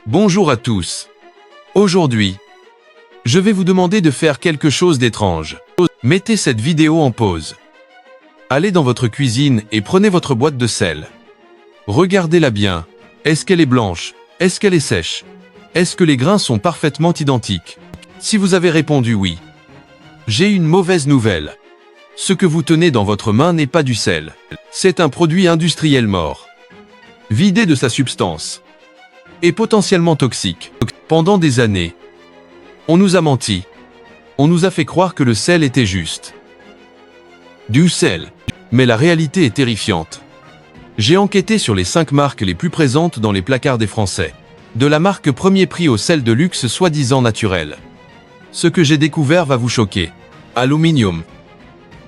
Bonjour à tous. Aujourd'hui, je vais vous demander de faire quelque chose d'étrange. Mettez cette vidéo en pause. Allez dans votre cuisine et prenez votre boîte de sel. Regardez-la bien. Est-ce qu'elle est blanche? Est-ce qu'elle est sèche? Est-ce que les grains sont parfaitement identiques? Si vous avez répondu oui, j'ai une mauvaise nouvelle. Ce que vous tenez dans votre main n'est pas du sel. C'est un produit industriel mort, vidé de sa substance, et potentiellement toxique. Pendant des années, on nous a menti. On nous a fait croire que le sel était juste du sel. Mais la réalité est terrifiante. J'ai enquêté sur les 5 marques les plus présentes dans les placards des Français. De la marque premier prix au sel de luxe soi-disant naturel. Ce que j'ai découvert va vous choquer. Aluminium.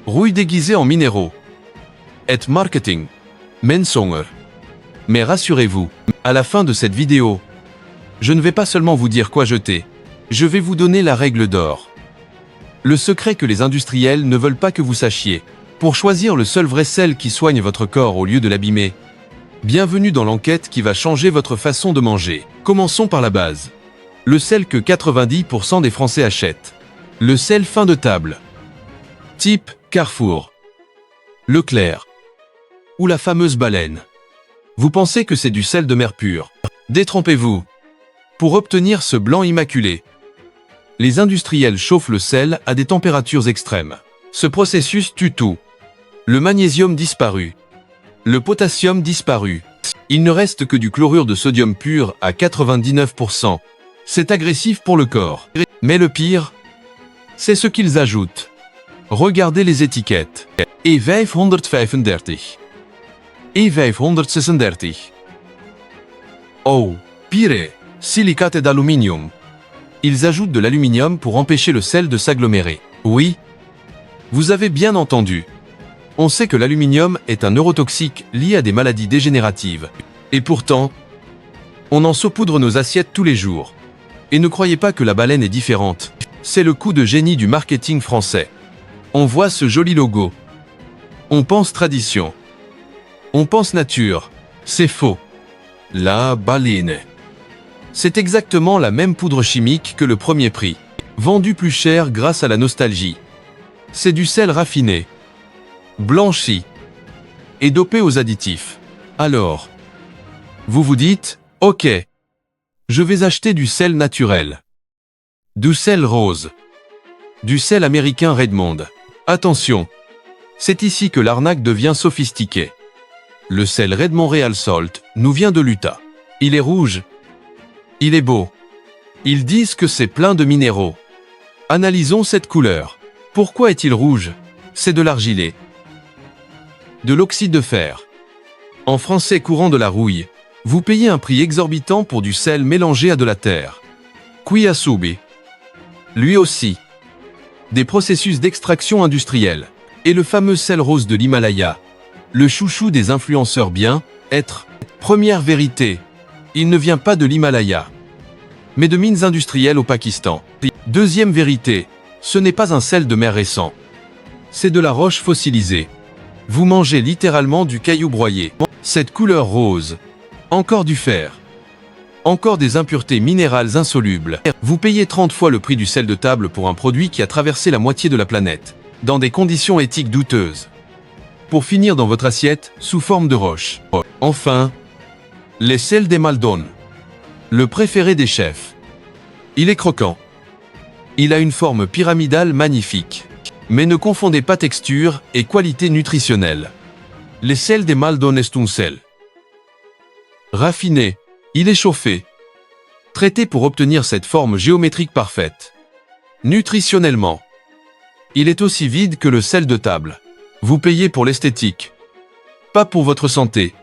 Rouille déguisée en minéraux. Et marketing. Mensonge. Mais rassurez-vous, à la fin de cette vidéo, je ne vais pas seulement vous dire quoi jeter, je vais vous donner la règle d'or. Le secret que les industriels ne veulent pas que vous sachiez, pour choisir le seul vrai sel qui soigne votre corps au lieu de l'abîmer. Bienvenue dans l'enquête qui va changer votre façon de manger. Commençons par la base. Le sel que 90% des Français achètent. Le sel fin de table. Type Carrefour, Leclerc ou la fameuse baleine. Vous pensez que c'est du sel de mer pur. Détrompez-vous. Pour obtenir ce blanc immaculé, les industriels chauffent le sel à des températures extrêmes. Ce processus tue tout. Le magnésium disparu. Le potassium disparu. Il ne reste que du chlorure de sodium pur à 99%. C'est agressif pour le corps. Mais le pire, c'est ce qu'ils ajoutent. Regardez les étiquettes. E535. E536. Oh, pire, silicate d'aluminium. Ils ajoutent de l'aluminium pour empêcher le sel de s'agglomérer. Oui, vous avez bien entendu. On sait que l'aluminium est un neurotoxique lié à des maladies dégénératives. Et pourtant, on en saupoudre nos assiettes tous les jours. Et ne croyez pas que la baleine est différente. C'est le coup de génie du marketing français. On voit ce joli logo. On pense tradition. On pense nature. C'est faux. La baleine. C'est exactement la même poudre chimique que le premier prix, vendu plus cher grâce à la nostalgie. C'est du sel raffiné, blanchi et dopé aux additifs. Alors, vous vous dites, ok, je vais acheter du sel naturel, du sel rose, du sel américain Redmond. Attention, c'est ici que l'arnaque devient sophistiquée. Le sel Redmond Real Salt nous vient de l'Utah. Il est rouge. Il est beau. Ils disent que c'est plein de minéraux. Analysons cette couleur. Pourquoi est-il rouge? C'est de l'argilé. De l'oxyde de fer. En français courant de la rouille. Vous payez un prix exorbitant pour du sel mélangé à de la terre. Kuyasubi. Lui aussi. Des processus d'extraction industrielle. Et le fameux sel rose de l'Himalaya. Le chouchou des influenceurs bien, être. Première vérité. Il ne vient pas de l'Himalaya, mais de mines industrielles au Pakistan. Deuxième vérité, ce n'est pas un sel de mer récent. C'est de la roche fossilisée. Vous mangez littéralement du caillou broyé. Cette couleur rose, encore du fer, encore des impuretés minérales insolubles. Vous payez 30 fois le prix du sel de table pour un produit qui a traversé la moitié de la planète, dans des conditions éthiques douteuses, pour finir dans votre assiette sous forme de roche. Enfin, les sels des Maldon. Le préféré des chefs. Il est croquant. Il a une forme pyramidale magnifique. Mais ne confondez pas texture et qualité nutritionnelle. Les sels des Maldon est un sel raffiné. Il est chauffé, traité pour obtenir cette forme géométrique parfaite. Nutritionnellement, il est aussi vide que le sel de table. Vous payez pour l'esthétique, pas pour votre santé.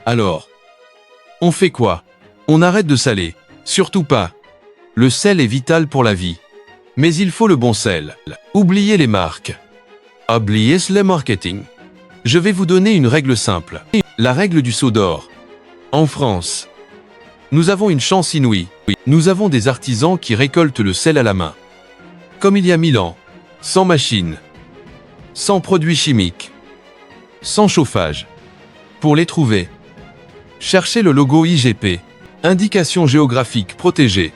Alors, on fait quoi? On arrête de saler. Surtout pas. Le sel est vital pour la vie. Mais il faut le bon sel. Oubliez les marques. Oubliez le marketing. Je vais vous donner une règle simple. La règle du seau d'or. En France, nous avons une chance inouïe. Nous avons des artisans qui récoltent le sel à la main. Comme il y a 1000 ans. Sans machine. Sans produits chimiques. Sans chauffage. Pour les trouver, cherchez le logo IGP. Indication géographique protégée.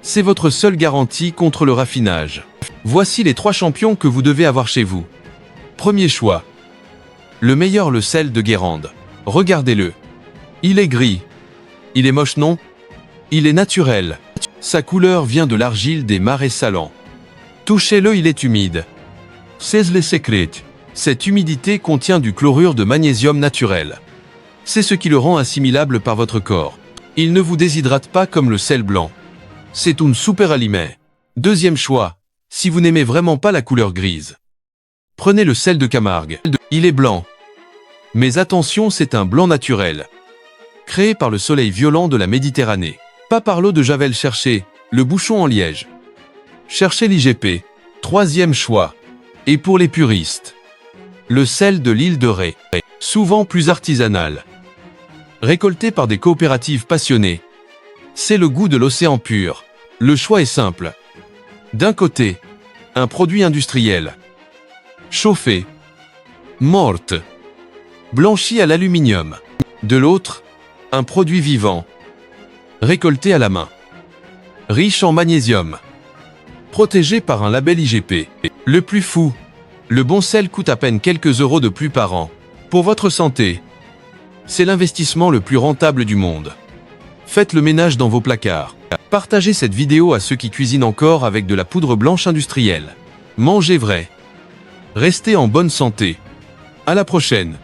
C'est votre seule garantie contre le raffinage. Voici les 3 champions que vous devez avoir chez vous. Premier choix. Le meilleur, le sel de Guérande. Regardez-le. Il est gris. Il est moche, non? Il est naturel. Sa couleur vient de l'argile des marais salants. Touchez-le, il est humide. C'est le secret. Cette humidité contient du chlorure de magnésium naturel. C'est ce qui le rend assimilable par votre corps. Il ne vous déshydrate pas comme le sel blanc. C'est un super aliment. Deuxième choix. Si vous n'aimez vraiment pas la couleur grise, prenez le sel de Camargue. Il est blanc. Mais attention, c'est un blanc naturel. Créé par le soleil violent de la Méditerranée. Pas par l'eau de Javel. Cherchez le bouchon en liège. Cherchez l'IGP. Troisième choix. Et pour les puristes, le sel de l'île de Ré. Souvent plus artisanal. Récolté par des coopératives passionnées. C'est le goût de l'océan pur. Le choix est simple. D'un côté, un produit industriel. Chauffé. Morte. Blanchi à l'aluminium. De l'autre, un produit vivant. Récolté à la main. Riche en magnésium. Protégé par un label IGP. Le plus fou, le bon sel coûte à peine quelques euros de plus par an. Pour votre santé, c'est l'investissement le plus rentable du monde. Faites le ménage dans vos placards. Partagez cette vidéo à ceux qui cuisinent encore avec de la poudre blanche industrielle. Mangez vrai. Restez en bonne santé. À la prochaine.